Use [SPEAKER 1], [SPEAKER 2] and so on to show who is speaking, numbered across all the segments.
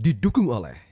[SPEAKER 1] didukung oleh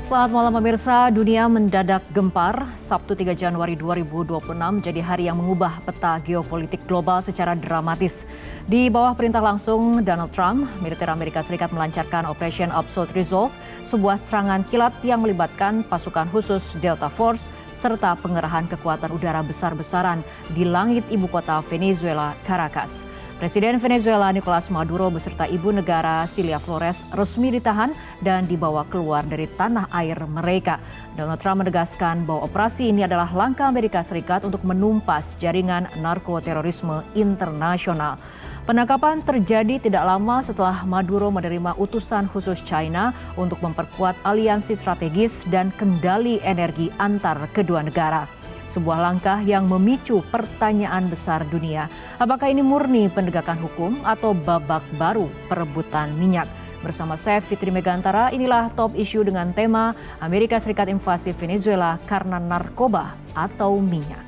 [SPEAKER 2] Selamat malam pemirsa, dunia mendadak gempar. Sabtu 3 Januari 2026 menjadi hari yang mengubah peta geopolitik global secara dramatis. Di bawah perintah langsung Donald Trump, militer Amerika Serikat melancarkan Operation Absolute Resolve, sebuah serangan kilat yang melibatkan pasukan khusus Delta Force serta pengerahan kekuatan udara besar-besaran di langit ibu kota Venezuela, Caracas. Presiden Venezuela Nicolas Maduro beserta ibu negara Cilia Flores resmi ditahan dan dibawa keluar dari tanah air mereka. Donald Trump menegaskan bahwa operasi ini adalah langkah Amerika Serikat untuk menumpas jaringan narkoterorisme internasional. Penangkapan terjadi tidak lama setelah Maduro menerima utusan khusus China untuk memperkuat aliansi strategis dan kendali energi antar kedua negara. Sebuah langkah yang memicu pertanyaan besar dunia. Apakah ini murni penegakan hukum atau babak baru perebutan minyak? Bersama saya Fitri Megantara, inilah top issue dengan tema Amerika Serikat invasi Venezuela karena narkoba atau minyak.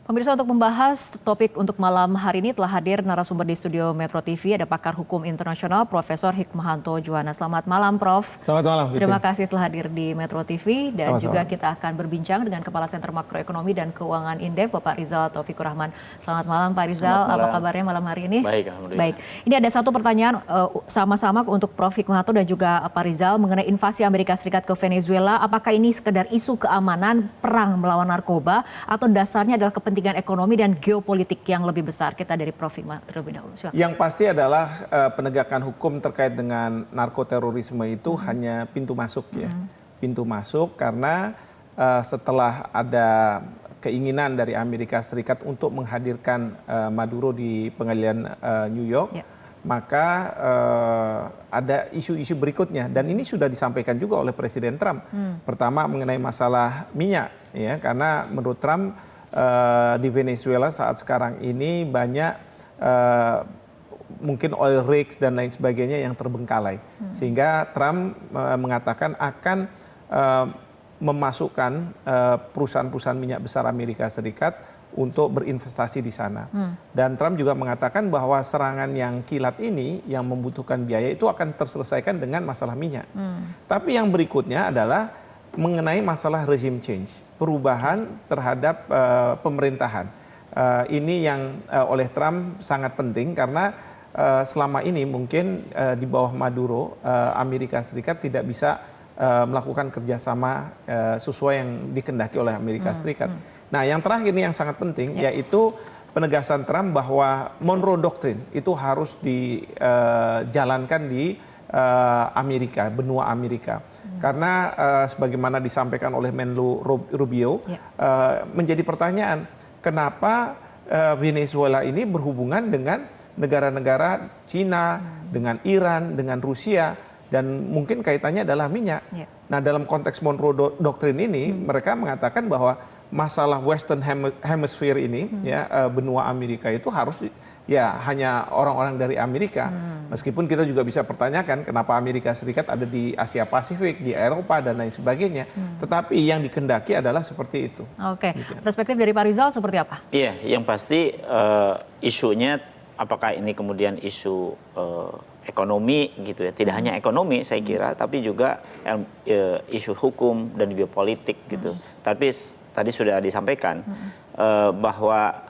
[SPEAKER 2] Pemirsa, untuk membahas topik untuk malam hari ini telah hadir narasumber di studio Metro TV, ada pakar hukum internasional Profesor Hikmahanto Juwana. Selamat malam Prof.
[SPEAKER 3] Selamat malam.
[SPEAKER 2] Terima kasih telah hadir di Metro TV dan
[SPEAKER 3] Sama-sama.
[SPEAKER 2] juga kita akan berbincang dengan Kepala Sentra Makroekonomi dan Keuangan Indef Bapak Rizal Taufikur Rahman. Selamat malam Pak Rizal, apa kabarnya malam hari ini?
[SPEAKER 3] Baik, alhamdulillah.
[SPEAKER 2] Baik, ini ada satu pertanyaan sama-sama untuk Prof Hikmahanto dan juga Pak Rizal mengenai invasi Amerika Serikat ke Venezuela. Apakah ini sekedar isu keamanan, perang melawan narkoba, atau dasarnya adalah kepentingan ekonomi dan geopolitik yang lebih besar? Kita dari Prof Hikmahanto terlebih dahulu. Silakan.
[SPEAKER 3] Yang pasti adalah penegakan hukum terkait dengan narkoterorisme itu hanya pintu masuk ya. Pintu masuk karena setelah ada keinginan dari Amerika Serikat untuk menghadirkan Maduro di pengadilan New York, maka ada isu-isu berikutnya dan ini sudah disampaikan juga oleh Presiden Trump. Pertama mengenai masalah minyak ya, karena menurut Trump di Venezuela saat sekarang ini banyak mungkin oil rigs dan lain sebagainya yang terbengkalai. Sehingga Trump mengatakan akan memasukkan perusahaan-perusahaan minyak besar Amerika Serikat untuk berinvestasi di sana. Dan Trump juga mengatakan bahwa serangan yang kilat ini yang membutuhkan biaya itu akan terselesaikan dengan masalah minyak. Tapi yang berikutnya adalah mengenai masalah regime change, perubahan terhadap pemerintahan. Ini yang oleh Trump sangat penting karena selama ini mungkin di bawah Maduro, Amerika Serikat tidak bisa melakukan kerjasama sesuai yang dikehendaki oleh Amerika Serikat. Nah, yang terakhir ini yang sangat penting yaitu penegasan Trump bahwa Monroe Doctrine itu harus dijalankan di Amerika, benua Amerika. Karena sebagaimana disampaikan oleh Menlu Rubio, menjadi pertanyaan, kenapa Venezuela ini berhubungan dengan negara-negara Cina, dengan Iran, dengan Rusia, dan mungkin kaitannya adalah minyak. Nah, dalam konteks Monroe Doctrine ini, mereka mengatakan bahwa masalah Western Hemisphere ini, benua Amerika itu harus hanya orang-orang dari Amerika. Meskipun kita juga bisa pertanyakan kenapa Amerika Serikat ada di Asia Pasifik, di Eropa dan lain sebagainya. Tetapi yang dikehendaki adalah seperti itu.
[SPEAKER 2] Oke, perspektif dari Pak Rizal seperti apa?
[SPEAKER 4] Iya, yang pasti isunya apakah ini kemudian isu ekonomi gitu ya. Tidak hanya ekonomi saya kira, tapi juga isu hukum dan geopolitik gitu. Tapi tadi sudah disampaikan bahwa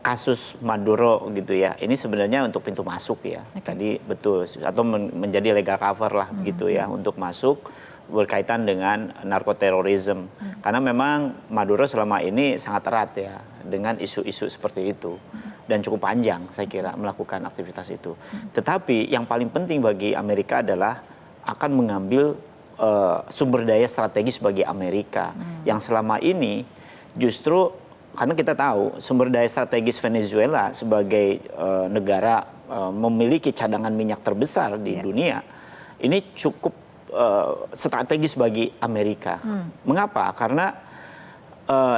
[SPEAKER 4] kasus Maduro gitu ya, ini sebenarnya untuk pintu masuk ya. Tadi betul, atau menjadi legal cover lah gitu ya untuk masuk berkaitan dengan narkoterorisme. Karena memang Maduro selama ini sangat erat ya dengan isu-isu seperti itu. Dan cukup panjang saya kira melakukan aktivitas itu. Tetapi yang paling penting bagi Amerika adalah akan mengambil sumber daya strategis bagi Amerika. Yang selama ini justru karena kita tahu sumber daya strategis Venezuela sebagai negara memiliki cadangan minyak terbesar di dunia, ini cukup strategis bagi Amerika. Mengapa? Karena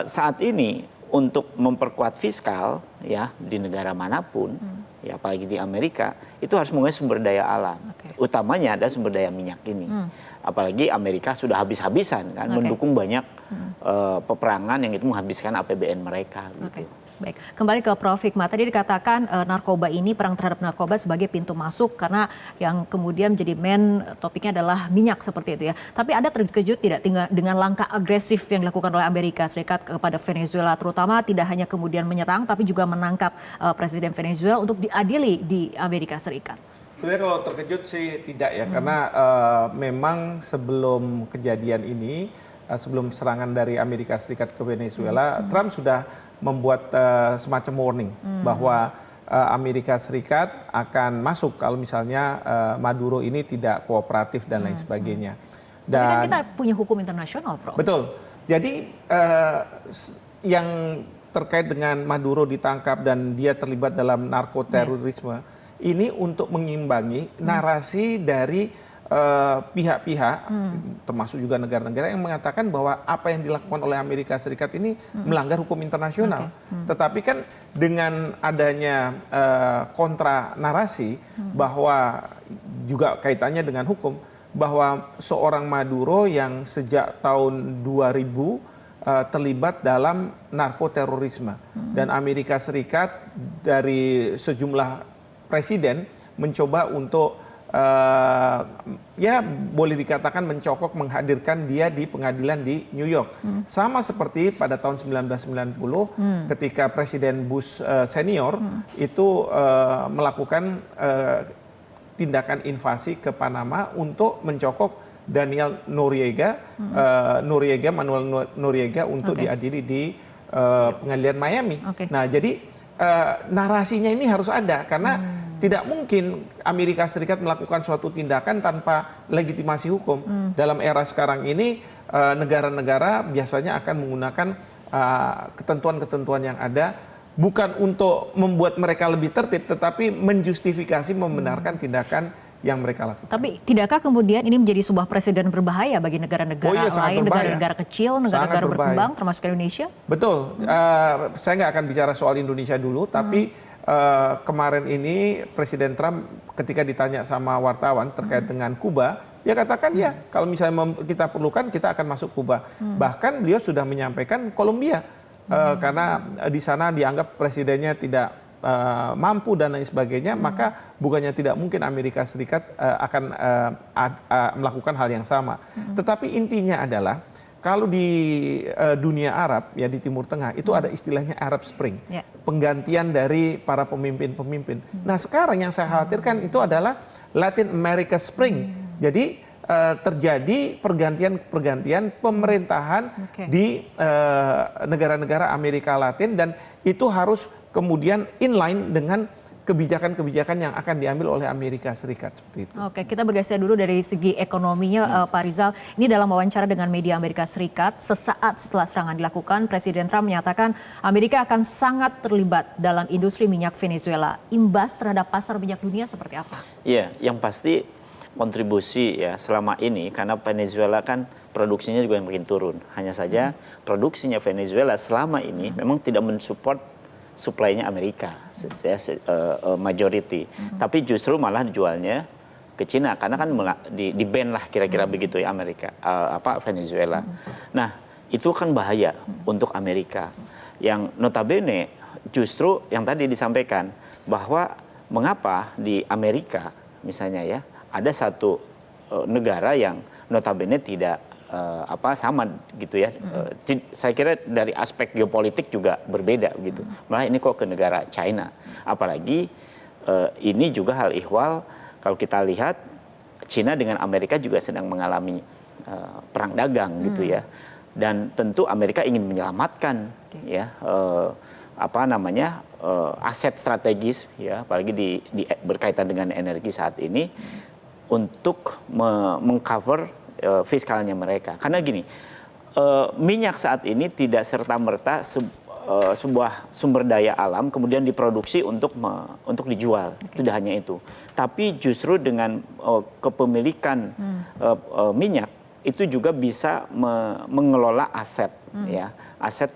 [SPEAKER 4] saat ini untuk memperkuat fiskal ya di negara manapun, ya apalagi di Amerika, itu harus menggunakan sumber daya alam. Utamanya ada sumber daya minyak ini. Apalagi Amerika sudah habis-habisan kan mendukung banyak peperangan yang itu menghabiskan APBN mereka gitu.
[SPEAKER 2] Baik, kembali ke Prof. Hikmat. Tadi dikatakan narkoba ini, perang terhadap narkoba sebagai pintu masuk karena yang kemudian menjadi main topiknya adalah minyak seperti itu ya. Tapi ada terkejut tidak dengan langkah agresif yang dilakukan oleh Amerika Serikat kepada Venezuela, terutama tidak hanya kemudian menyerang tapi juga menangkap Presiden Venezuela untuk diadili di Amerika Serikat?
[SPEAKER 3] Sebenarnya kalau terkejut sih tidak ya, karena memang sebelum kejadian ini, sebelum serangan dari Amerika Serikat ke Venezuela, Trump sudah membuat semacam warning bahwa Amerika Serikat akan masuk kalau misalnya Maduro ini tidak kooperatif dan lain sebagainya.
[SPEAKER 2] Dan tapi kan kita punya hukum internasional, Prof.
[SPEAKER 3] Betul. Jadi yang terkait dengan Maduro ditangkap dan dia terlibat dalam narkoterorisme, ini untuk mengimbangi narasi dari pihak-pihak, termasuk juga negara-negara yang mengatakan bahwa apa yang dilakukan oleh Amerika Serikat ini melanggar hukum internasional. Tetapi kan dengan adanya kontra narasi bahwa juga kaitannya dengan hukum, bahwa seorang Maduro yang sejak tahun 2000 terlibat dalam narkoterorisme. Dan Amerika Serikat dari sejumlah presiden mencoba untuk ya boleh dikatakan mencokok menghadirkan dia di pengadilan di New York. Sama seperti pada tahun 1990 ketika Presiden Bush senior itu melakukan tindakan invasi ke Panama untuk mencokok Daniel Noriega, Manuel Noriega untuk diadili di pengadilan Miami. Nah, jadi narasinya ini harus ada karena tidak mungkin Amerika Serikat melakukan suatu tindakan tanpa legitimasi hukum. Dalam era sekarang ini negara-negara biasanya akan menggunakan ketentuan-ketentuan yang ada bukan untuk membuat mereka lebih tertib, tetapi menjustifikasi, membenarkan tindakan yang mereka lakukan. Tapi
[SPEAKER 2] tidakkah kemudian ini menjadi sebuah presiden berbahaya bagi negara-negara lain, negara-negara kecil, negara-negara berkembang, termasuk Indonesia? Betul.
[SPEAKER 3] Saya nggak akan bicara soal Indonesia dulu, tapi kemarin ini Presiden Trump ketika ditanya sama wartawan terkait dengan Kuba, dia katakan ya kalau misalnya kita perlukan kita akan masuk Kuba. Bahkan beliau sudah menyampaikan Kolombia karena di sana dianggap presidennya tidak mampu dan lain sebagainya, maka bukannya tidak mungkin Amerika Serikat akan melakukan hal yang sama. Tetapi intinya adalah kalau di dunia Arab, ya di Timur Tengah, itu ada istilahnya Arab Spring. Penggantian dari para pemimpin-pemimpin. Nah sekarang yang saya khawatirkan itu adalah Latin America Spring. Jadi terjadi pergantian pemerintahan di negara-negara Amerika Latin dan itu harus kemudian inline dengan kebijakan-kebijakan yang akan diambil oleh Amerika Serikat seperti itu.
[SPEAKER 2] Oke, kita bergeser dulu dari segi ekonominya, Pak Rizal. Ini dalam wawancara dengan media Amerika Serikat, sesaat setelah serangan dilakukan, Presiden Trump menyatakan Amerika akan sangat terlibat dalam industri minyak Venezuela. Imbas terhadap pasar minyak dunia seperti apa?
[SPEAKER 4] Iya, yang pasti kontribusi ya selama ini karena Venezuela kan produksinya juga makin turun. Hanya saja produksinya Venezuela selama ini memang tidak mensupport supply-nya Amerika, majority. Tapi justru malah dijualnya ke Cina karena kan di ban lah kira-kira begitu ya Amerika, Venezuela. Nah itu kan bahaya untuk Amerika. Yang notabene justru yang tadi disampaikan bahwa mengapa di Amerika misalnya ya ada satu negara yang notabene tidak sama gitu ya. Saya kira dari aspek geopolitik juga berbeda gitu. Malah ini kok ke negara China. Apalagi ini juga hal ihwal kalau kita lihat China dengan Amerika juga sedang mengalami perang dagang gitu ya. Dan tentu Amerika ingin menyelamatkan ya aset strategis ya, apalagi berkaitan dengan energi saat ini untuk mengcover fiskalnya mereka. Karena gini, minyak saat ini tidak serta-merta sebuah sumber daya alam kemudian diproduksi untuk dijual. Tidak hanya itu. Tapi justru dengan kepemilikan minyak itu juga bisa mengelola aset ya, aset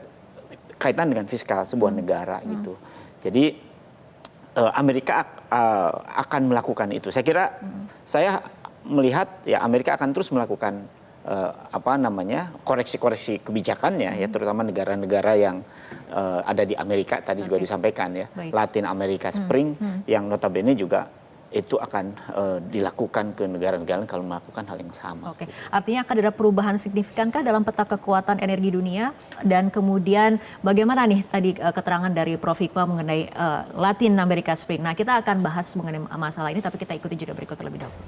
[SPEAKER 4] kaitan dengan fiskal sebuah negara gitu. Jadi Amerika akan melakukan itu. Saya kira saya melihat ya Amerika akan terus melakukan koreksi-koreksi kebijakannya ya, terutama negara-negara yang ada di Amerika tadi juga disampaikan ya. Latin America Spring yang notabene juga itu akan dilakukan ke negara-negara kalau melakukan hal yang sama.
[SPEAKER 2] Oke, artinya akan ada perubahan signifikankah dalam peta kekuatan energi dunia, dan kemudian bagaimana nih tadi keterangan dari Prof. Hikmah mengenai Latin America Spring. Nah, kita akan bahas mengenai masalah ini, tapi kita ikuti jeda berikut terlebih dahulu.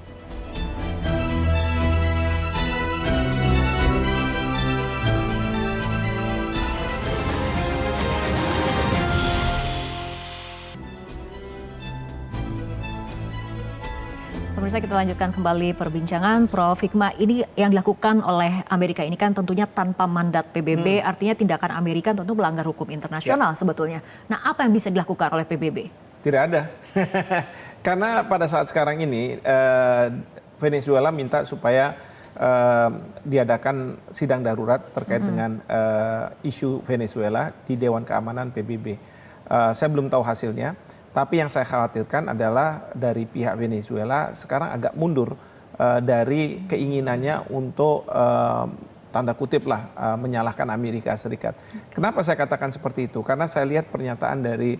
[SPEAKER 2] Pemirsa, kita lanjutkan kembali perbincangan. Prof. Hikmah, ini yang dilakukan oleh Amerika ini kan tentunya tanpa mandat PBB, artinya tindakan Amerika tentu melanggar hukum internasional sebetulnya. Nah, apa yang bisa dilakukan oleh PBB?
[SPEAKER 3] Tidak ada. Karena pada saat sekarang ini Venezuela minta supaya diadakan sidang darurat terkait dengan isu Venezuela di Dewan Keamanan PBB. Saya belum tahu hasilnya. Tapi yang saya khawatirkan adalah dari pihak Venezuela sekarang agak mundur dari keinginannya untuk tanda kutip lah menyalahkan Amerika Serikat. Kenapa saya katakan seperti itu? Karena saya lihat pernyataan dari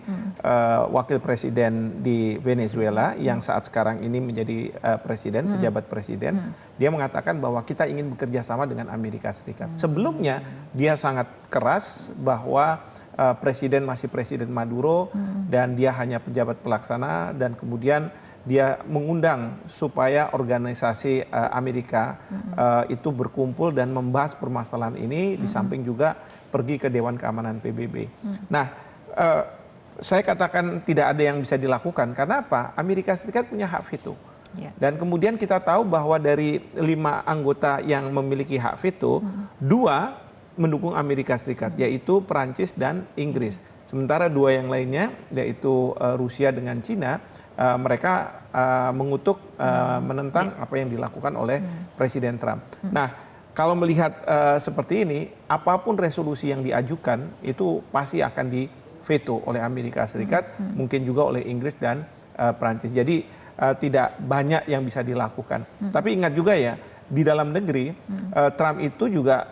[SPEAKER 3] wakil presiden di Venezuela yang saat sekarang ini menjadi presiden, pejabat presiden. Dia mengatakan bahwa kita ingin bekerja sama dengan Amerika Serikat. Sebelumnya dia sangat keras bahwa presiden masih Presiden Maduro dan dia hanya pejabat pelaksana, dan kemudian dia mengundang supaya organisasi Amerika itu berkumpul dan membahas permasalahan ini, di samping juga pergi ke Dewan Keamanan PBB. Nah, saya katakan tidak ada yang bisa dilakukan karena apa? Amerika Serikat punya hak veto. Dan kemudian kita tahu bahwa dari 5 anggota yang memiliki hak veto, 2 mendukung Amerika Serikat, yaitu Perancis dan Inggris. Sementara 2 yang lainnya, yaitu Rusia dengan Cina, mereka mengutuk, menentang apa yang dilakukan oleh Presiden Trump. Nah, kalau melihat seperti ini, apapun resolusi yang diajukan itu pasti akan diveto oleh Amerika Serikat, mungkin juga oleh Inggris dan Perancis. Jadi tidak banyak yang bisa dilakukan. Tapi ingat juga ya, di dalam negeri Trump itu juga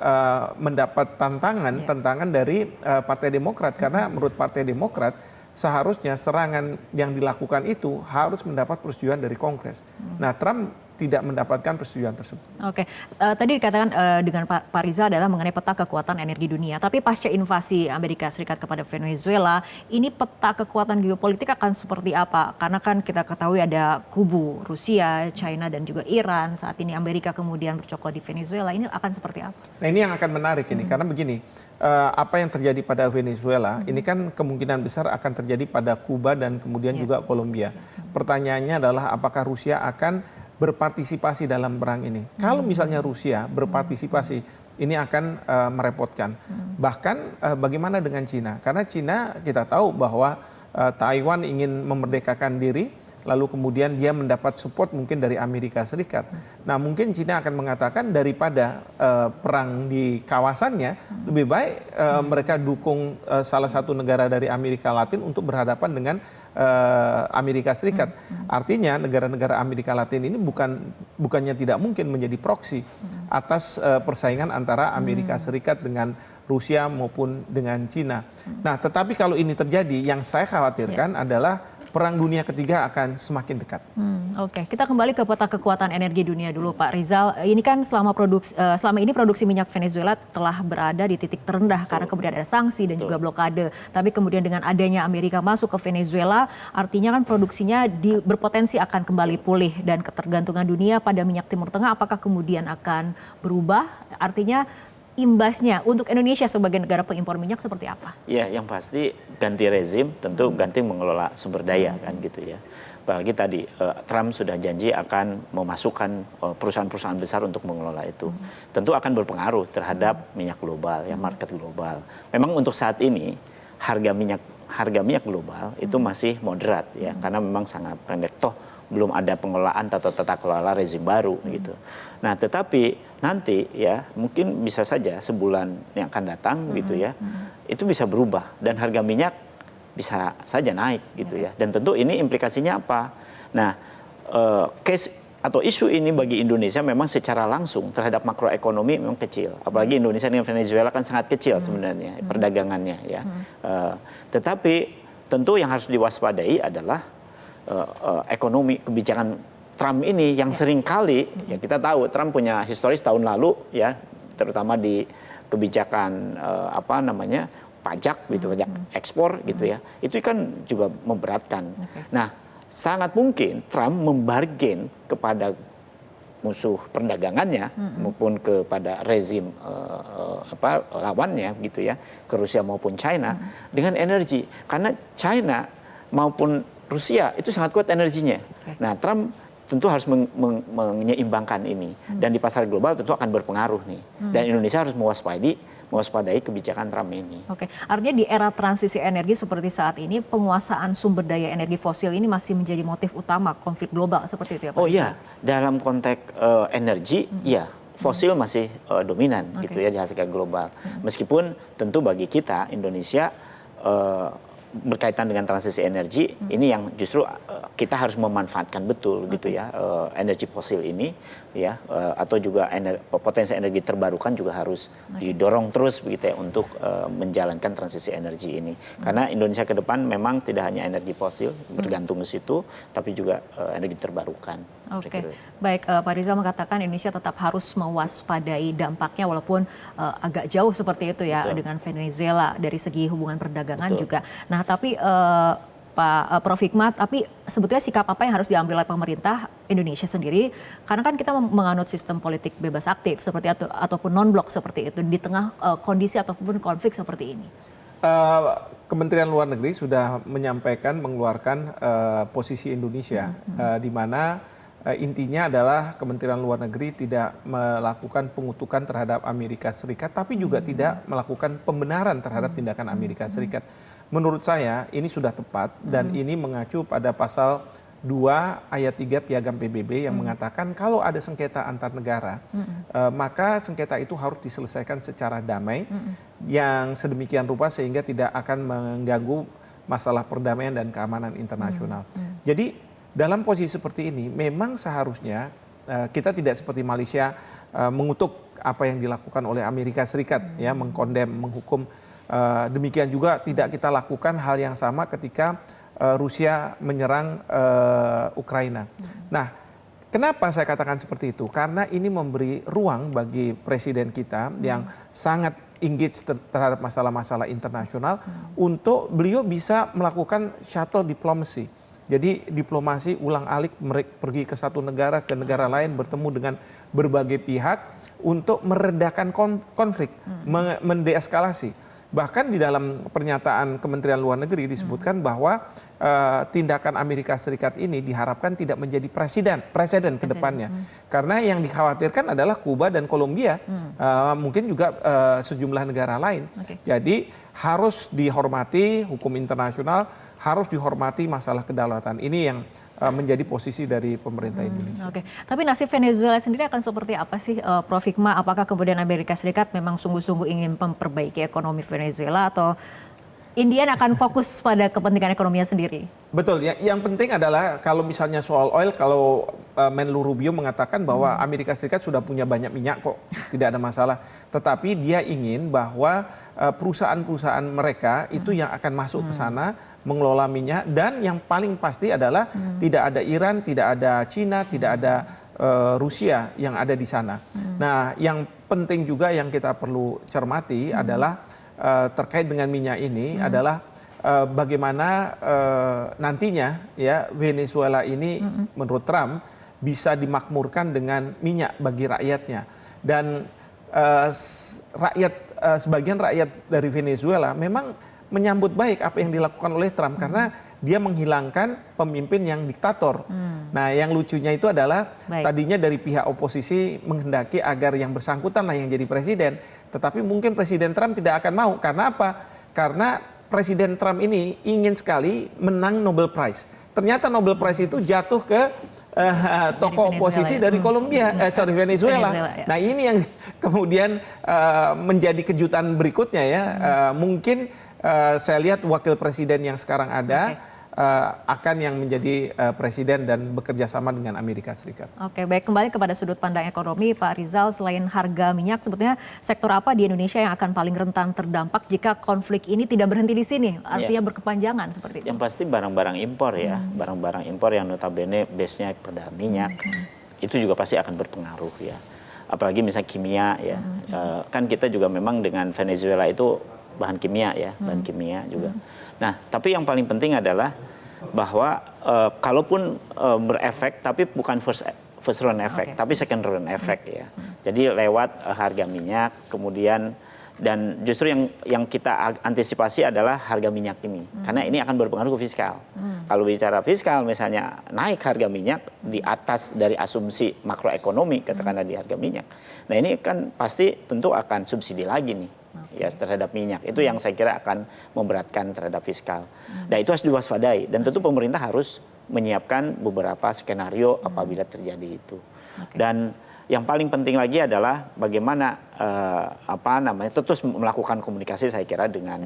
[SPEAKER 3] mendapat tantangan dari Partai Demokrat, karena menurut Partai Demokrat seharusnya serangan yang dilakukan itu harus mendapat persetujuan dari Kongres. Nah, Trump tidak mendapatkan persetujuan tersebut.
[SPEAKER 2] Oke, tadi dikatakan dengan Pak Riza adalah mengenai peta kekuatan energi dunia. Tapi pasca invasi Amerika Serikat kepada Venezuela, ini peta kekuatan geopolitik akan seperti apa? Karena kan kita ketahui ada kubu Rusia, China, dan juga Iran. Saat ini Amerika kemudian bercokol di Venezuela. Ini akan seperti apa? Nah,
[SPEAKER 3] ini yang akan menarik ini, karena begini, apa yang terjadi pada Venezuela, ini kan kemungkinan besar akan terjadi pada Kuba dan kemudian juga Kolombia. Pertanyaannya adalah apakah Rusia akan berpartisipasi dalam perang ini. Kalau misalnya Rusia berpartisipasi, ini akan merepotkan. Bahkan bagaimana dengan Cina? Karena Cina kita tahu bahwa Taiwan ingin memerdekakan diri, lalu kemudian dia mendapat support mungkin dari Amerika Serikat. Nah, mungkin Cina akan mengatakan daripada perang di kawasannya, lebih baik mereka dukung salah satu negara dari Amerika Latin untuk berhadapan dengan Amerika Serikat. Artinya negara-negara Amerika Latin ini bukannya tidak mungkin menjadi proksi atas persaingan antara Amerika Serikat dengan Rusia maupun dengan Cina. Nah, tetapi kalau ini terjadi, yang saya khawatirkan adalah Perang Dunia Ketiga akan semakin dekat.
[SPEAKER 2] Oke, kita kembali ke peta kekuatan energi dunia dulu, Pak Rizal. Ini kan selama ini produksi minyak Venezuela telah berada di titik terendah karena kemudian ada sanksi dan juga blokade. Tapi kemudian dengan adanya Amerika masuk ke Venezuela, artinya kan produksinya berpotensi akan kembali pulih, dan ketergantungan dunia pada minyak Timur Tengah apakah kemudian akan berubah? Artinya imbasnya untuk Indonesia sebagai negara pengimpor minyak seperti apa?
[SPEAKER 4] Ya, yang pasti ganti rezim, tentu ganti mengelola sumber daya kan gitu ya. Apalagi tadi Trump sudah janji akan memasukkan perusahaan-perusahaan besar untuk mengelola itu. Tentu akan berpengaruh terhadap minyak global, ya, market global. Memang untuk saat ini harga minyak global itu masih moderat ya, karena memang sangat pendek. Toh belum ada pengelolaan atau tata kelola rezim baru gitu. Nah, tetapi nanti ya mungkin bisa saja sebulan yang akan datang gitu ya, itu bisa berubah dan harga minyak bisa saja naik gitu ya. Dan tentu ini implikasinya apa? Nah, case atau isu ini bagi Indonesia memang secara langsung terhadap makroekonomi memang kecil. Apalagi Indonesia dengan Venezuela kan sangat kecil sebenarnya perdagangannya ya. Tetapi tentu yang harus diwaspadai adalah ekonomi kebijakan Trump ini yang seringkali ya kita tahu Trump punya historis tahun lalu ya, terutama di kebijakan pajak gitu, pajak ekspor gitu ya, itu kan juga memberatkan. Nah, sangat mungkin Trump membargain kepada musuh perdagangannya maupun kepada rezim lawannya gitu ya, ke Rusia maupun China dengan energi, karena China maupun Rusia itu sangat kuat energinya. Nah, Trump tentu harus menyeimbangkan ini, dan di pasar global tentu akan berpengaruh nih. Dan Indonesia harus mewaspadai kebijakan Trump ini.
[SPEAKER 2] Oke, artinya di era transisi energi seperti saat ini, penguasaan sumber daya energi fosil ini masih menjadi motif utama konflik global seperti itu ya Pak?
[SPEAKER 4] Oh iya, dalam konteks energi, ya fosil masih dominan gitu ya dihasilkan global. Meskipun tentu bagi kita Indonesia berkaitan dengan transisi energi ini yang justru kita harus memanfaatkan betul gitu ya, energi fosil ini ya, atau juga potensi energi terbarukan juga harus didorong terus begitu ya untuk menjalankan transisi energi ini, karena Indonesia ke depan memang tidak hanya energi fosil bergantung ke situ, tapi juga energi terbarukan.
[SPEAKER 2] Oke, baik, Pak Rizal mengatakan Indonesia tetap harus mewaspadai dampaknya walaupun agak jauh seperti itu ya dengan Venezuela dari segi hubungan perdagangan juga. Nah, tapi Pak Prof Hikmat, tapi sebetulnya sikap apa yang harus diambil oleh pemerintah Indonesia sendiri? Karena kan kita menganut sistem politik bebas aktif seperti ataupun non-blok seperti itu di tengah kondisi ataupun konflik seperti ini.
[SPEAKER 3] Kementerian Luar Negeri sudah mengeluarkan posisi Indonesia, di mana intinya adalah Kementerian Luar Negeri tidak melakukan pengutukan terhadap Amerika Serikat, tapi juga tidak melakukan pembenaran terhadap tindakan Amerika Serikat. Menurut saya ini sudah tepat, dan ini mengacu pada pasal 2 ayat 3 Piagam PBB yang mengatakan kalau ada sengketa antar negara, maka sengketa itu harus diselesaikan secara damai, yang sedemikian rupa sehingga tidak akan mengganggu masalah perdamaian dan keamanan internasional. Jadi dalam posisi seperti ini memang seharusnya kita tidak seperti Malaysia mengutuk apa yang dilakukan oleh Amerika Serikat ya, mengkondem, menghukum. Demikian juga tidak kita lakukan hal yang sama ketika Rusia menyerang Ukraina. Nah, kenapa saya katakan seperti itu? Karena ini memberi ruang bagi presiden kita yang sangat engage terhadap masalah-masalah internasional untuk beliau bisa melakukan shuttle diplomacy. Jadi diplomasi ulang-alik pergi ke satu negara ke negara lain, bertemu dengan berbagai pihak untuk meredakan konflik, mendeeskalasi. Bahkan di dalam pernyataan Kementerian Luar Negeri disebutkan bahwa tindakan Amerika Serikat ini diharapkan tidak menjadi presiden ke depannya. Karena yang dikhawatirkan adalah Kuba dan Kolombia, mungkin juga sejumlah negara lain. Jadi harus dihormati hukum internasional, harus dihormati masalah kedaulatan. Ini yang menjadi posisi dari pemerintah Indonesia.
[SPEAKER 2] Oke, tapi nasib Venezuela sendiri akan seperti apa sih, Prof Hikmat? Apakah kemudian Amerika Serikat memang sungguh-sungguh ingin memperbaiki ekonomi Venezuela, atau Indian akan fokus pada kepentingan ekonominya sendiri?
[SPEAKER 3] Betul, yang penting adalah kalau misalnya soal oil, kalau Menlu Rubio mengatakan bahwa Amerika Serikat sudah punya banyak minyak kok, tidak ada masalah. Tetapi dia ingin bahwa perusahaan-perusahaan mereka itu yang akan masuk ke sana mengelola minyak, dan yang paling pasti adalah tidak ada Iran, tidak ada Cina, tidak ada Rusia yang ada di sana. Nah, yang penting juga yang kita perlu cermati adalah terkait dengan minyak ini adalah bagaimana nantinya ya Venezuela ini menurut Trump bisa dimakmurkan dengan minyak bagi rakyatnya. Dan sebagian rakyat dari Venezuela memang menyambut baik apa yang dilakukan oleh Trump karena dia menghilangkan pemimpin yang diktator. Nah, yang lucunya itu adalah tadinya dari pihak oposisi menghendaki agar yang bersangkutan lah yang jadi presiden, tetapi mungkin Presiden Trump tidak akan mau. Karena apa? Karena Presiden Trump ini ingin sekali menang Nobel Prize. Ternyata Nobel Prize itu jatuh ke tokoh oposisi dari Venezuela.
[SPEAKER 2] Ya.
[SPEAKER 3] Nah, ini yang kemudian menjadi kejutan berikutnya ya. Mungkin saya lihat wakil presiden yang sekarang ada akan yang menjadi presiden dan bekerja sama dengan Amerika Serikat.
[SPEAKER 2] Oke, baik, kembali kepada sudut pandang ekonomi, Pak Rizal, selain harga minyak, sebetulnya sektor apa di Indonesia yang akan paling rentan terdampak jika konflik ini tidak berhenti di sini, artinya berkepanjangan seperti itu?
[SPEAKER 4] Yang pasti barang-barang impor ya, barang-barang impor yang notabene base-nya pada minyak, itu juga pasti akan berpengaruh ya. Apalagi misalnya kimia ya, kan kita juga memang dengan Venezuela itu bahan kimia ya, bahan kimia juga. Nah, tapi yang paling penting adalah bahwa kalaupun berefek, tapi bukan first round effect, tapi second round effect ya. Jadi lewat harga minyak, kemudian dan justru yang kita antisipasi adalah harga minyak ini, karena ini akan berpengaruh ke fiskal. Kalau bicara fiskal, misalnya naik harga minyak di atas dari asumsi makroekonomi, katakanlah di harga minyak. Nah, ini kan pasti tentu akan subsidi lagi nih. Ya, terhadap minyak. Itu yang saya kira akan memberatkan terhadap fiskal. Nah, itu harus diwaspadai dan tentu pemerintah harus menyiapkan beberapa skenario apabila terjadi itu. Dan yang paling penting lagi adalah bagaimana terus melakukan komunikasi, saya kira dengan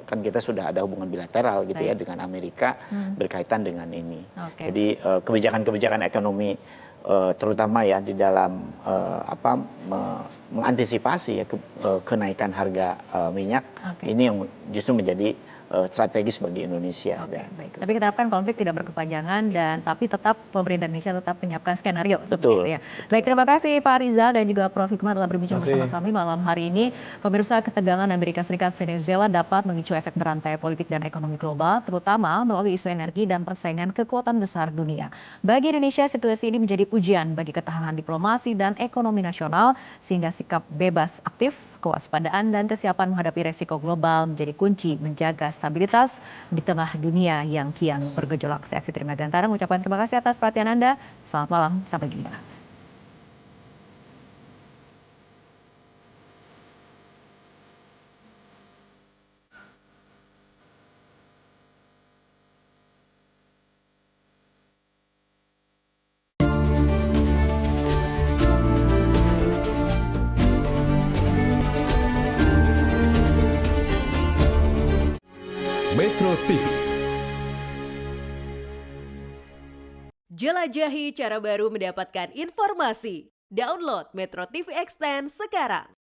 [SPEAKER 4] kan kita sudah ada hubungan bilateral gitu ya dengan Amerika berkaitan dengan ini. Jadi kebijakan-kebijakan ekonomi terutama ya di dalam mengantisipasi ya kenaikan harga minyak ini yang justru menjadi strategis bagi Indonesia.
[SPEAKER 2] Baik. Tapi kita harapkan konflik tidak berkepanjangan dan tapi tetap pemerintah Indonesia tetap menyiapkan skenario.
[SPEAKER 4] Betul.
[SPEAKER 2] Ya. Baik, terima kasih Pak Rizal dan juga Prof. Hikmat telah berbincang bersama kami malam hari ini. Pemirsa, ketegangan Amerika Serikat Venezuela dapat memicu efek berantai politik dan ekonomi global, terutama melalui isu energi dan persaingan kekuatan besar dunia. Bagi Indonesia, situasi ini menjadi ujian bagi ketahanan diplomasi dan ekonomi nasional, sehingga sikap bebas aktif, kewaspadaan dan kesiapan menghadapi resiko global menjadi kunci menjaga stabilitas di tengah dunia yang kian bergejolak. Saya Fitri Megantara mengucapkan terima kasih atas perhatian Anda. Selamat malam, sampai jumpa.
[SPEAKER 1] Metro TV.
[SPEAKER 5] Jelajahi cara baru mendapatkan informasi. Download Metro TV Extend sekarang.